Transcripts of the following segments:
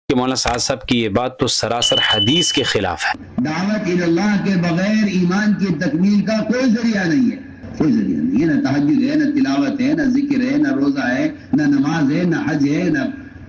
کہ مولانا سعد صاحب کی یہ بات تو سراسر حدیث کے خلاف ہے۔ دعوت اللہ کے بغیر ایمان کی تکمیل کا کوئی ذریعہ نہیں ہے، کوئی ذریعہ نہیں ہے، نہ تہجد ہے، نہ تلاوت ہے، نہ ذکر ہے، نہ روزہ ہے، نہ نماز ہے، نہ حج ہے، نہ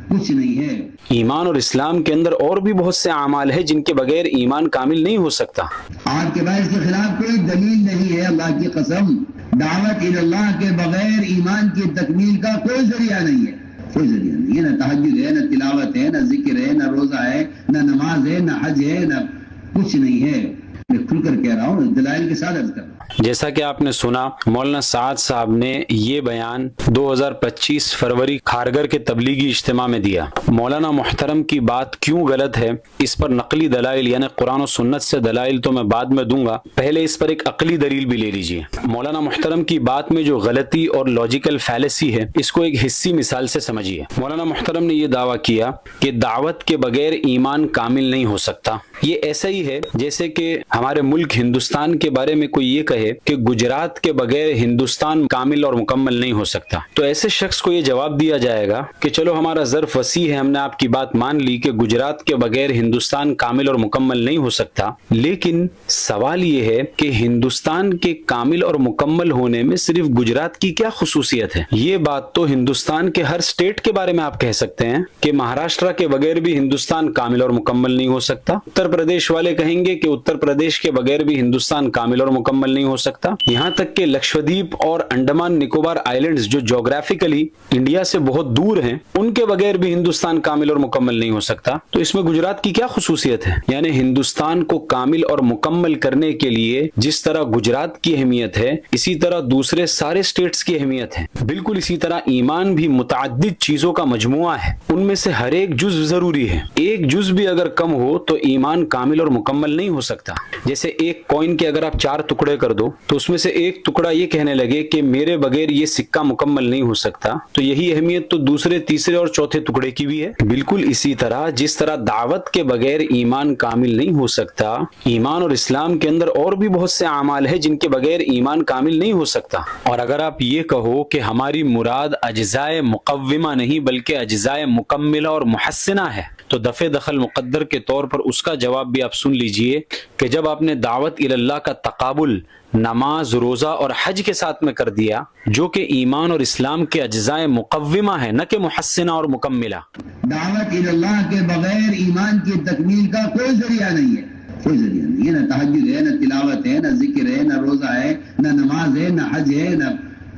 کچھ نہیں ہے۔ ایمان اور اسلام کے اندر اور بھی بہت سے اعمال ہیں جن کے بغیر ایمان کامل نہیں ہو سکتا۔ آپ کے پاس اس کے خلاف کوئی دلیل نہیں ہے، اللہ کی قسم۔ دعوت اللہ کے بغیر ایمان کی تکمیل کا کوئی ذریعہ نہیں ہے، کوئی ذریعہ نہیں ہے، نہ تہجد ہے، نہ تلاوت ہے، نہ ذکر ہے، نہ روزہ ہے، نہ نماز ہے، نہ حج ہے، نہ کچھ نہیں ہے۔ میں کھل کر کہہ رہا ہوں، دلائل کے ساتھ عرض کر رہا ہوں۔ جیسا کہ آپ نے سنا، مولانا سعد صاحب نے یہ بیان 2025 فروری کھارگھر کے تبلیغی اجتماع میں دیا۔ مولانا محترم کی بات کیوں غلط ہے، اس پر نقلی دلائل یعنی قرآن و سنت سے دلائل تو میں بعد میں دوں گا، پہلے اس پر ایک عقلی دلیل بھی لے لیجئے۔ مولانا محترم کی بات میں جو غلطی اور لاجیکل فیلیسی ہے، اس کو ایک حصی مثال سے سمجھیے۔ مولانا محترم نے یہ دعویٰ کیا کہ دعوت کے بغیر ایمان کامل نہیں ہو سکتا۔ یہ ایسا ہی ہے جیسے کہ ہمارے ملک ہندوستان کے بارے میں کوئی یہ کہے کہ گجرات کے بغیر ہندوستان کامل اور مکمل نہیں ہو سکتا، تو ایسے شخص کو یہ جواب دیا جائے گا کہ چلو ہمارا ظرف وسیع ہے، ہم نے آپ کی بات مان لی کہ گجرات کے بغیر ہندوستان کامل اور مکمل نہیں ہو سکتا، لیکن سوال یہ ہے کہ ہندوستان کے کامل اور مکمل ہونے میں صرف گجرات کی کیا خصوصیت ہے؟ یہ بات تو ہندوستان کے ہر سٹیٹ کے بارے میں آپ کہہ سکتے ہیں کہ مہاراشٹر کے بغیر بھی ہندوستان کامل اور مکمل نہیں ہو سکتا، اتر پردیش والے کہیں گے کہ اتر پردیش کے بغیر بھی ہندوستان کامل اور مکمل نہیں ہو سکتا، یہاں تک کہ لکشدیپ اور انڈمان نکوبار آئلینڈز جو جغرافیکلی انڈیا سے بہت دور ہیں، ان کے بغیر بھی ہندوستان کامل اور مکمل نہیں ہو سکتا، تو اس میں گجرات کی کیا خصوصیت ہے؟ یعنی ہندوستان کو کامل اور مکمل کرنے کے لیے جس طرح گجرات کی اہمیت ہے، اسی طرح دوسرے سارے سٹیٹس کی اہمیت ہے۔ بالکل اسی طرح ایمان بھی متعدد چیزوں کا مجموعہ ہے، ان میں سے ہر ایک جز ضروری ہے، ایک جز بھی اگر کم ہو تو ایمان کامل اور مکمل نہیں ہو سکتا۔ جیسے ایک کوئن کے اگر آپ 4 ٹکڑے کر دو تو اس میں سے ایک ٹکڑا یہ کہنے لگے کہ میرے بغیر یہ سکہ مکمل نہیں ہو سکتا، تو یہی اہمیت تو دوسرے تیسرے اور چوتھے ٹکڑے کی بھی ہے۔ بالکل اسی طرح جس طرح دعوت کے بغیر ایمان کامل نہیں ہو سکتا، ایمان اور اسلام کے اندر اور بھی بہت سے اعمال ہیں جن کے بغیر ایمان کامل نہیں ہو سکتا۔ اور اگر آپ یہ کہو کہ ہماری مراد اجزائے مقومہ نہیں بلکہ اجزائے مکملہ اور محسنہ ہے، تو دفع دخل مقدر کے طور پر اس کا جواب بھی آپ سن لیجئے کہ جب آپ نے دعوت اللہ کا تقابل نماز، روزہ اور حج کے ساتھ میں کر دیا جو کہ ایمان اور اسلام کے اجزائے مقومہ ہے نہ کہ محسنہ اور مکملہ۔ دعوت اللہ کے بغیر ایمان کی تکمیل کا کوئی ذریعہ نہیں ہے، کوئی ذریعہ نہیں ہے، نہ تہجد ہے، نہ تلاوت ہے، نہ ذکر ہے، نہ روزہ ہے، نہ نماز ہے، نہ حج ہے، نہ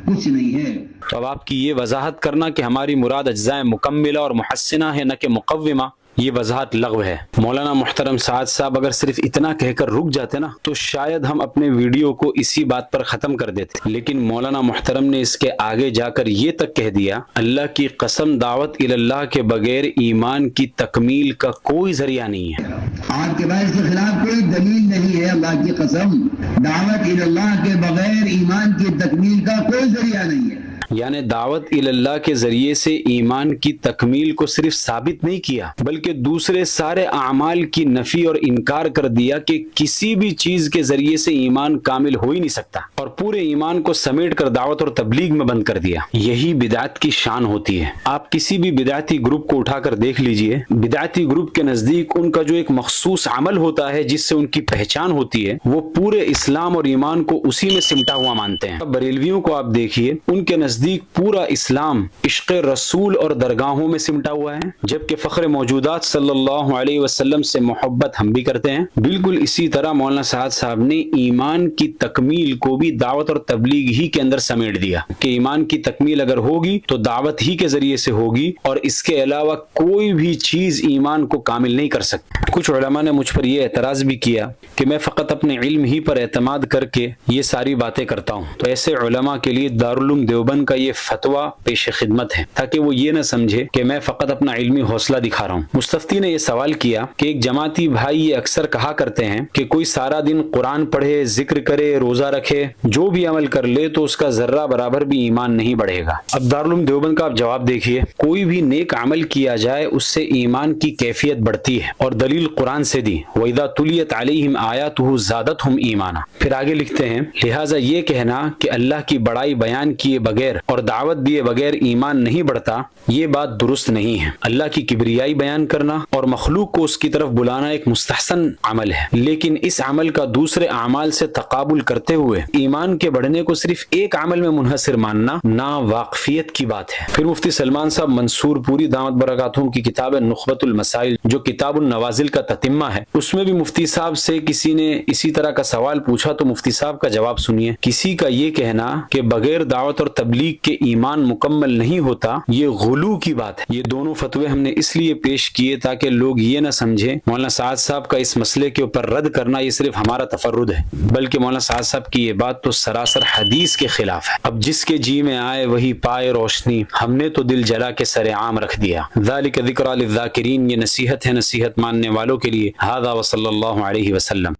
کچھ نہیں ہے۔ تو اب آپ کی یہ وضاحت کرنا کہ ہماری مراد اجزائے مکملہ اور محسنہ ہے نہ کہ مقومہ، یہ وضاحت لغو ہے۔ مولانا محترم سعد صاحب اگر صرف اتنا کہہ کر رک جاتے نا تو شاید ہم اپنے ویڈیو کو اسی بات پر ختم کر دیتے، لیکن مولانا محترم نے اس کے آگے جا کر یہ تک کہہ دیا، اللہ کی قسم دعوت اللہ کے بغیر ایمان کی تکمیل کا کوئی ذریعہ نہیں ہے۔ آپ کے پاس اس کے خلاف کوئی دلیل نہیں ہے، اللہ کی قسم۔ دعوت اللہ کے بغیر ایمان کی تکمیل کا کوئی ذریعہ نہیں ہے۔ یعنی دعوت اللہ کے ذریعے سے ایمان کی تکمیل کو صرف ثابت نہیں کیا بلکہ دوسرے سارے اعمال کی نفی اور انکار کر دیا کہ کسی بھی چیز کے ذریعے سے ایمان کامل ہو ہی نہیں سکتا، اور پورے ایمان کو سمیٹ کر دعوت اور تبلیغ میں بند کر دیا۔ یہی بدعت کی شان ہوتی ہے۔ آپ کسی بھی بدعتی گروپ کو اٹھا کر دیکھ لیجئے، بدعتی گروپ کے نزدیک ان کا جو ایک مخصوص عمل ہوتا ہے جس سے ان کی پہچان ہوتی ہے، وہ پورے اسلام اور ایمان کو اسی میں سمٹا ہوا مانتے ہیں۔ بریلویوں کو آپ دیکھیے، ان کے نزدیک پورا اسلام عشق رسول اور درگاہوں میں سمٹا ہوا ہے، جبکہ فخر موجودات صلی اللہ علیہ وسلم سے محبت ہم بھی کرتے ہیں۔ بالکل اسی طرح مولانا سعد صاحب نے ایمان کی تکمیل کو بھی دعوت اور تبلیغ ہی کے اندر سمیٹ دیا کہ ایمان کی تکمیل اگر ہوگی تو دعوت ہی کے ذریعے سے ہوگی، اور اس کے علاوہ کوئی بھی چیز ایمان کو کامل نہیں کر سکتی۔ کچھ علماء نے مجھ پر یہ اعتراض بھی کیا کہ میں فقط اپنے علم ہی پر اعتماد کر کے یہ ساری باتیں کرتا ہوں، تو ایسے علماء کے لیے دارالعلوم دیوبند کا یہ فتویٰ پیش خدمت ہے تاکہ وہ یہ نہ سمجھے کہ میں فقط اپنا علمی حوصلہ دکھا رہا ہوں۔ مستفتی نے یہ سوال کیا کہ ایک جماعتی بھائی یہ اکثر کہا کرتے ہیں کہ کوئی سارا دن قرآن پڑھے، ذکر کرے، روزہ رکھے، جو بھی عمل کر لے تو اس کا ذرہ برابر بھی ایمان نہیں بڑھے گا۔ اب دارالعلوم دیوبند کا آپ جواب دیکھیے، کوئی بھی نیک عمل کیا جائے اس سے ایمان کی کیفیت بڑھتی ہے، اور دلیل قرآن سے دی، وَإِذَا تُلِيَتْ عَلَيْهِمْ آيَاتُهُ زَادَتْهُمْ ایمانا۔ پھر آگے لکھتے ہیں، لہٰذا یہ کہنا کہ اللہ کی بڑائی بیان کیے بغیر بغیر اور دعوت دیے بغیر ایمان نہیں بڑھتا، یہ بات درست نہیں ہے۔ اللہ کی کبریائی بیان کرنا اور مخلوق کو اس کی طرف بلانا ایک مستحسن عمل ہے، لیکن اس عمل کا دوسرے اعمال سے تقابل کرتے ہوئے ایمان کے بڑھنے کو صرف ایک عمل میں منحصر ماننا ناواقفیت کی بات ہے۔ پھر مفتی سلمان صاحب منصور پوری دامت برکاتہم کی کتاب نخبۃ المسائل جو کتاب النوازل کا تتمہ ہے، اس میں بھی مفتی صاحب سے کسی نے اسی طرح کا سوال پوچھا تو مفتی صاحب کا جواب سنیے۔ کسی کا یہ کہنا کہ بغیر دعوت اور تبلیغ کے ایمان مکمل نہیں ہوتا، یہ غلو کی بات ہے۔ یہ دونوں فتوے ہم نے اس لیے پیش کیے تاکہ لوگ یہ نہ سمجھیں مولانا سعد صاحب کا اس مسئلے کے اوپر رد کرنا یہ صرف ہمارا تفرد ہے، بلکہ مولانا سعد صاحب کی یہ بات تو سراسر حدیث کے خلاف ہے۔ اب جس کے جی میں آئے وہی پائے روشنی، ہم نے تو دل جلا کے سر عام رکھ دیا۔ ذالک ذکریٰ للذاکرین، یہ نصیحت ہے نصیحت ماننے والوں کے لیے۔ ھذا وصلی اللہ علیہ وسلم۔